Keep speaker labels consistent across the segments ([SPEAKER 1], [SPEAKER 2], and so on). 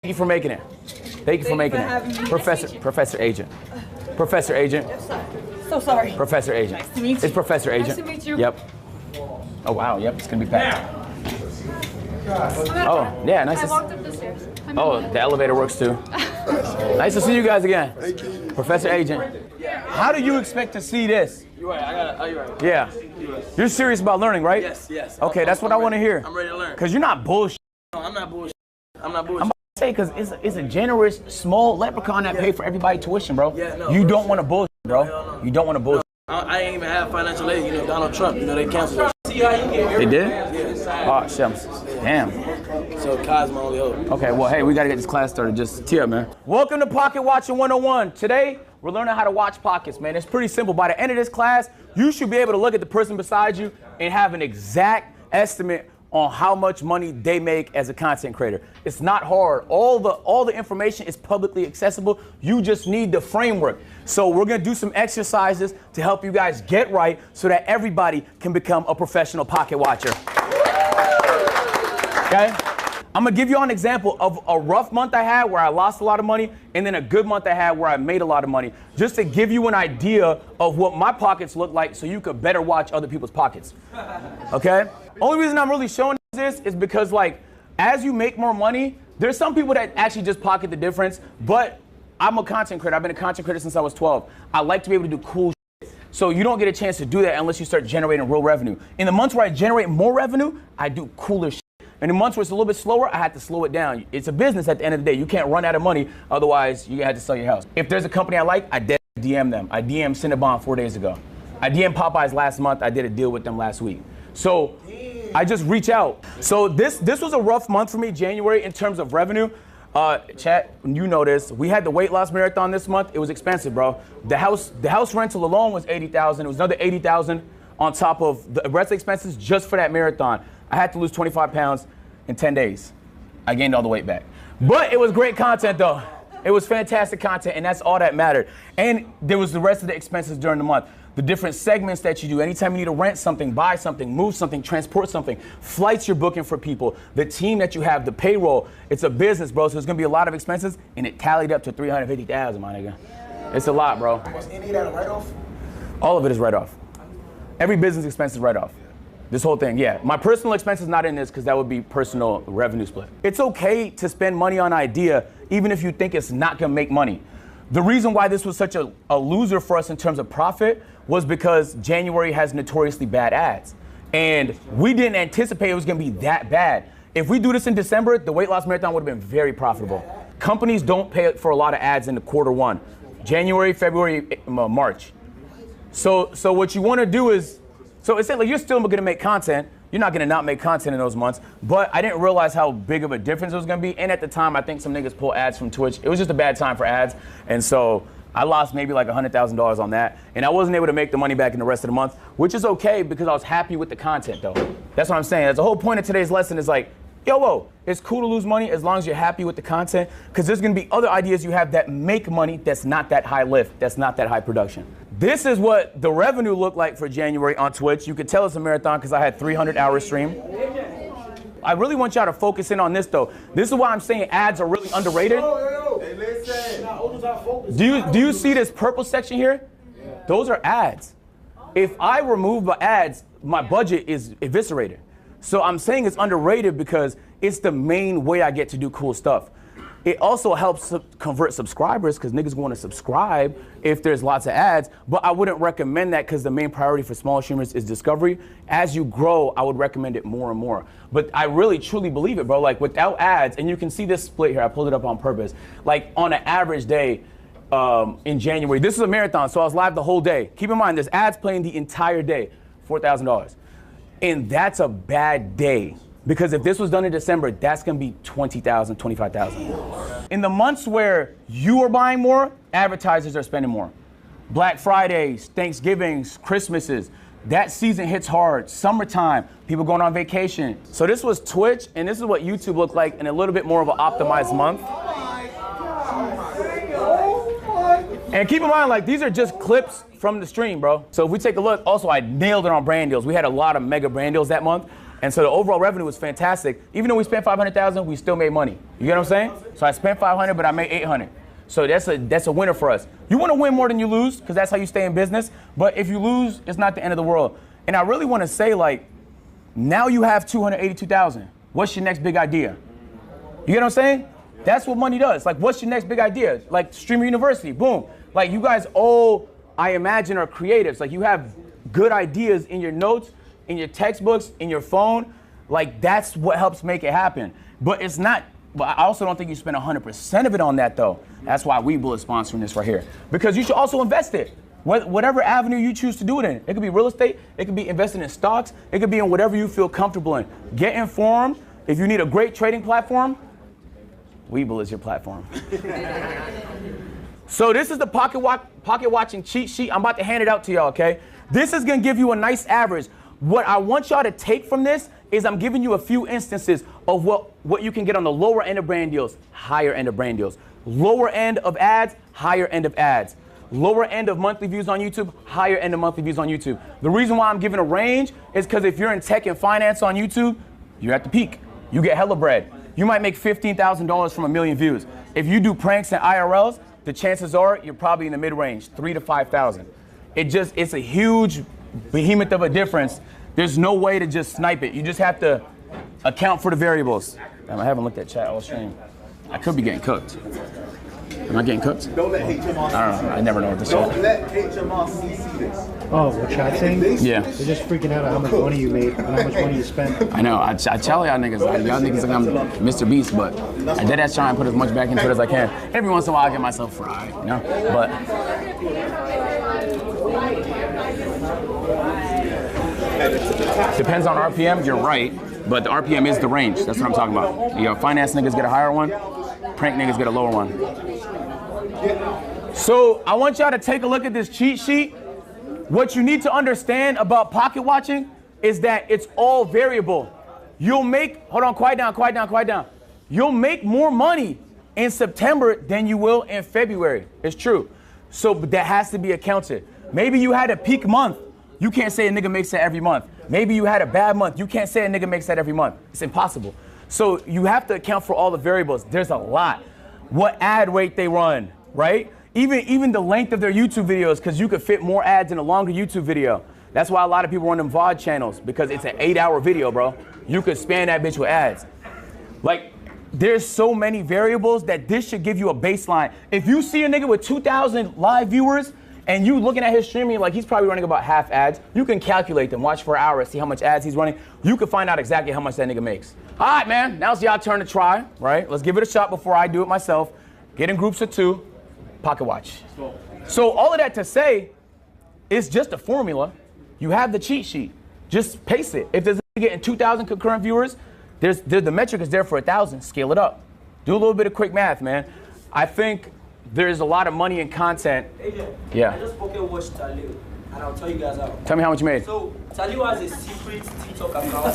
[SPEAKER 1] Thank you for making it. Thank you for making it. Professor Agent. Professor Agent.
[SPEAKER 2] Yes, sir. So sorry.
[SPEAKER 1] Professor Agent.
[SPEAKER 2] Nice to meet you.
[SPEAKER 1] It's Professor Agent.
[SPEAKER 2] Nice to meet you.
[SPEAKER 1] Yep. Oh, wow. Yep. It's going to be packed. Oh, yeah. Nice to see you.
[SPEAKER 2] I walked up the stairs.
[SPEAKER 1] Oh, the elevator works too. Nice to see you guys again.
[SPEAKER 3] Thank you.
[SPEAKER 1] Professor Agent. How do you expect to see this?
[SPEAKER 4] You're right. You're right.
[SPEAKER 1] Yeah. You're serious about learning, right?
[SPEAKER 4] Yes.
[SPEAKER 1] Okay, that's what I want to hear.
[SPEAKER 4] I'm ready to learn.
[SPEAKER 1] Because you're not bullshit.
[SPEAKER 4] No, I'm not bullshit. I'm not
[SPEAKER 1] I'm
[SPEAKER 4] bullshit.
[SPEAKER 1] about to say, because it's a generous, small leprechaun that pay for everybody tuition, bro.
[SPEAKER 4] Yeah, no,
[SPEAKER 1] you
[SPEAKER 4] bro.
[SPEAKER 1] don't want to bullshit, bro.
[SPEAKER 4] No.
[SPEAKER 1] You don't want to bullshit.
[SPEAKER 4] I ain't even have financial aid. You know, Donald Trump, they canceled it. See how you get
[SPEAKER 1] They did?
[SPEAKER 4] Yeah.
[SPEAKER 1] Oh, shit. Damn.
[SPEAKER 4] So Kai's my only hope.
[SPEAKER 1] Okay, well, hey, we got to get this class started. Just tee up, man. Welcome to Pocket Watching 101. Today, we're learning how to watch pockets, man. It's pretty simple. By the end of this class, you should be able to look at the person beside you and have an exact estimate on how much money they make as a content creator. It's not hard. All the information is publicly accessible. You just need the framework. So we're gonna do some exercises to help you guys get right so that everybody can become a professional pocket watcher. Okay? I'm gonna give you an example of a rough month I had where I lost a lot of money and then a good month I had where I made a lot of money, just to give you an idea of what my pockets look like so you could better watch other people's pockets. Okay? Only reason I'm really showing this is because, like, as you make more money, there's some people that actually just pocket the difference, but I'm a content creator. I've been a content creator since I was 12. I like to be able to do cool shit. So you don't get a chance to do that unless you start generating real revenue. In the months where I generate more revenue, I do cooler shit. In the months where it's a little bit slower, I had to slow it down. It's a business at the end of the day. You can't run out of money, otherwise you had to sell your house. If there's a company I like, I DM them. I DM'd Cinnabon 4 days ago. I DM'd Popeyes last month. I did a deal with them last week. So I just reach out. So this was a rough month for me, January, in terms of revenue. Chat, you know this. We had the weight loss marathon this month. It was expensive, bro. The house rental alone was $80,000. It was another $80,000 on top of the rest of the expenses just for that marathon. I had to lose 25 pounds in 10 days. I gained all the weight back. But it was great content, though. It was fantastic content, and that's all that mattered. And there was the rest of the expenses during the month. The different segments that you do. Anytime you need to rent something, buy something, move something, transport something, flights you're booking for people, the team that you have, the payroll. It's a business, bro, so there's gonna be a lot of expenses, and it tallied up to $350,000, my nigga. It's a lot, bro.
[SPEAKER 3] Was any of that a write-off?
[SPEAKER 1] All of it is write-off. Every business expense is write-off. This whole thing, yeah. My personal expense is not in this because that would be personal revenue split. It's okay to spend money on idea even if you think it's not gonna make money. The reason why this was such a loser for us in terms of profit was because January has notoriously bad ads. And we didn't anticipate it was gonna be that bad. If we do this in December, the weight loss marathon would have been very profitable. Companies don't pay for a lot of ads in the quarter one. January, February, March. So what you wanna do is, so essentially, you're still gonna make content. You're not gonna not make content in those months. But I didn't realize how big of a difference it was gonna be. And at the time, I think some niggas pull ads from Twitch. It was just a bad time for ads. And so I lost maybe like $100,000 on that. And I wasn't able to make the money back in the rest of the month, which is okay because I was happy with the content, though. That's what I'm saying. That's the whole point of today's lesson is like, whoa, it's cool to lose money as long as you're happy with the content, because there's gonna be other ideas you have that make money that's not that high lift, that's not that high production. This is what the revenue looked like for January on Twitch. You could tell it's a marathon because I had 300-hour stream. I really want y'all to focus in on this, though. This is why I'm saying ads are really underrated. Do you see this purple section here? Those are ads. If I remove the ads, my budget is eviscerated. So I'm saying it's underrated because it's the main way I get to do cool stuff. It also helps convert subscribers because niggas want to subscribe if there's lots of ads, but I wouldn't recommend that because the main priority for small streamers is discovery. As you grow, I would recommend it more and more. But I really truly believe it, bro. Like without ads, and you can see this split here, I pulled it up on purpose. Like on an average day in January, this is a marathon, so I was live the whole day. Keep in mind, there's ads playing the entire day, $4,000. And that's a bad day. Because if this was done in December, that's gonna be $20,000, $25,000. In the months where you are buying more, advertisers are spending more. Black Fridays, Thanksgivings, Christmases, that season hits hard. Summertime, people going on vacation. So this was Twitch, and this is what YouTube looked like in a little bit more of an optimized month. And keep in mind, like, these are just clips from the stream, bro. So if we take a look, also I nailed it on brand deals. We had a lot of mega brand deals that month. And so the overall revenue was fantastic. Even though we spent 500,000, we still made money. You get what I'm saying? So I spent 500, but I made 800. So that's a winner for us. You want to win more than you lose, because that's how you stay in business. But if you lose, it's not the end of the world. And I really want to say, like, now you have 282,000. What's your next big idea? You get what I'm saying? That's what money does. Like, what's your next big idea? Like Streamer University, boom. Like, you guys all, I imagine, are creatives. Like, you have good ideas in your notes, in your textbooks, in your phone. Like, that's what helps make it happen. But it's not, but I also don't think you spend 100% of it on that, though. That's why Webull is sponsoring this right here. Because you should also invest it. Whatever avenue you choose to do it in. It could be real estate, it could be investing in stocks, it could be in whatever you feel comfortable in. Get informed. If you need a great trading platform, Webull is your platform. So this is the pocket watching cheat sheet. I'm about to hand it out to y'all, okay? This is gonna give you a nice average. What I want y'all to take from this is I'm giving you a few instances of what you can get on the lower end of brand deals, higher end of brand deals. Lower end of ads, higher end of ads. Lower end of monthly views on YouTube, higher end of monthly views on YouTube. The reason why I'm giving a range is because if you're in tech and finance on YouTube, you're at the peak. You get hella bread. You might make $15,000 from 1 million views. If you do pranks and IRLs, the chances are you're probably in the mid-range, 3 to 5,000. It's a huge behemoth of a difference. There's no way to just snipe it. You just have to account for the variables. Damn, I haven't looked at chat all stream. I could be getting cooked. Am I getting cooked?
[SPEAKER 2] Don't let HMR.
[SPEAKER 1] I don't know. I never know what to say.
[SPEAKER 2] Don't let HMR CC this.
[SPEAKER 3] Oh, what chat saying?
[SPEAKER 1] Yeah.
[SPEAKER 3] They're just freaking out at how much money you made and how much money you spent.
[SPEAKER 1] I know. I tell y'all niggas, y'all niggas think I'm Mr. Beast, but I did that trying to put as much back into it as I can. Every once in a while, I get myself fried, you know? But depends on RPM. You're right, but the RPM is the range. That's what I'm talking about. You know, finance niggas get a higher one, prank niggas get a lower one. So I want y'all to take a look at this cheat sheet. What you need to understand about pocket watching is that it's all variable. You'll make, hold on, quiet down. You'll make more money in September than you will in February. It's true. So but that has to be accounted. Maybe you had a peak month. You can't say a nigga makes that every month. Maybe you had a bad month. You can't say a nigga makes that every month. It's impossible. So you have to account for all the variables. There's a lot. What ad rate they run, right? Even the length of their YouTube videos, because you could fit more ads in a longer YouTube video. That's why a lot of people run them VOD channels, because it's an 8-hour video, bro. You could span that bitch with ads. Like, there's so many variables that this should give you a baseline. If you see a nigga with 2,000 live viewers and you looking at his streaming, like he's probably running about half ads, you can calculate them, watch for an hour, see how much ads he's running. You can find out exactly how much that nigga makes. All right, man, now it's y'all turn to try, right? Let's give it a shot before I do it myself. Get in groups of 2, pocket watch. So all of that to say, it's just a formula. You have the cheat sheet. Just pace it. If there's a nigga getting 2,000 concurrent viewers, the metric is there for 1,000. Scale it up. Do a little bit of quick math, man. I think there's a lot of money in content.
[SPEAKER 4] AJ,
[SPEAKER 1] Yeah.
[SPEAKER 4] I just pocket watched Talil, and I'll tell you guys how.
[SPEAKER 1] Tell me how much you made.
[SPEAKER 4] So Talil has a secret TikTok account.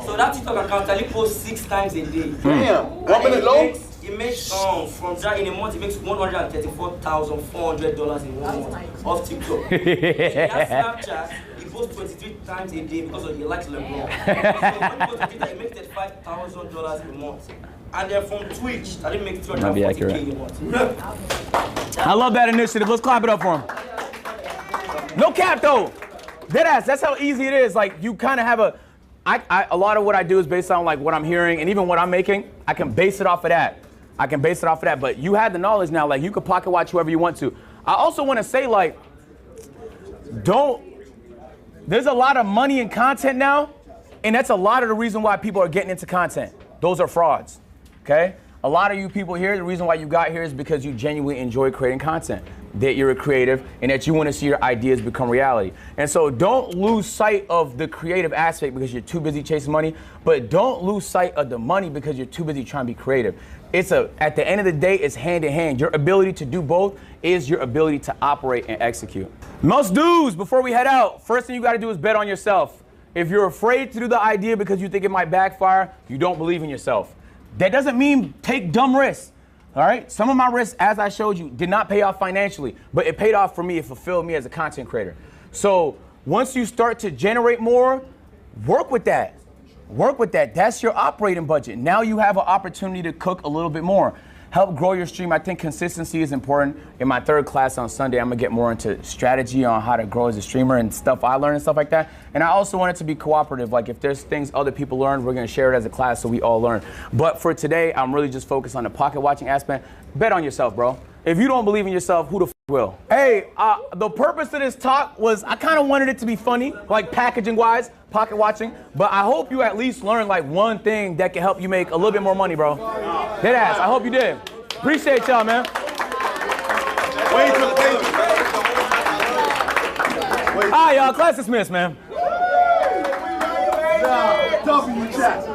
[SPEAKER 4] So that TikTok account, Talil posts 6 times a day.
[SPEAKER 2] Damn. 1 minute long?
[SPEAKER 4] He makes from that in a month. He makes $134,400 in 1 month off TikTok. He has Snapchat. He posts 23 times a day because he likes LeBron. So when he posts TikTok, he makes $35,000 a month. And then from Twitch, I didn't make $340K a month.
[SPEAKER 1] I love that initiative. Let's clap it up for him. No cap though. Deadass. That's how easy it is. Like you kind of have a lot of what I do is based on like what I'm hearing and even what I'm making. I can base it off of that. But you have the knowledge now. Like you can pocket watch whoever you want to. I also want to say like, there's a lot of money in content now, and that's a lot of the reason why people are getting into content. Those are frauds. Okay? A lot of you people here, the reason why you got here is because you genuinely enjoy creating content, that you're a creative, and that you want to see your ideas become reality. And so don't lose sight of the creative aspect because you're too busy chasing money, but don't lose sight of the money because you're too busy trying to be creative. At the end of the day, it's hand in hand. Your ability to do both is your ability to operate and execute. Must do's before we head out. First thing you got to do is bet on yourself. If you're afraid to do the idea because you think it might backfire, you don't believe in yourself. That doesn't mean take dumb risks, all right? Some of my risks, as I showed you, did not pay off financially, but it paid off for me. It fulfilled me as a content creator. So Once you start to generate more, work with that. Work with that. That's your operating budget. Now you have an opportunity to cook a little bit more. Help grow your stream. I think consistency is important. In my third class on Sunday, I'm gonna get more into strategy on how to grow as a streamer and stuff I learned and stuff like that. And I also want it to be cooperative. Like if there's things other people learn, we're gonna share it as a class so we all learn. But for today, I'm really just focused on the pocket watching aspect. Bet on yourself, bro. If you don't believe in yourself, who the f will? Hey, the purpose of this talk was I kind of wanted it to be funny, like packaging wise, pocket watching. But I hope you at least learned like one thing that can help you make a little bit more money, bro. Deadass. I hope you did. Appreciate y'all, man.
[SPEAKER 2] Wait.
[SPEAKER 1] All right, y'all. Class dismissed, man.
[SPEAKER 2] W chat.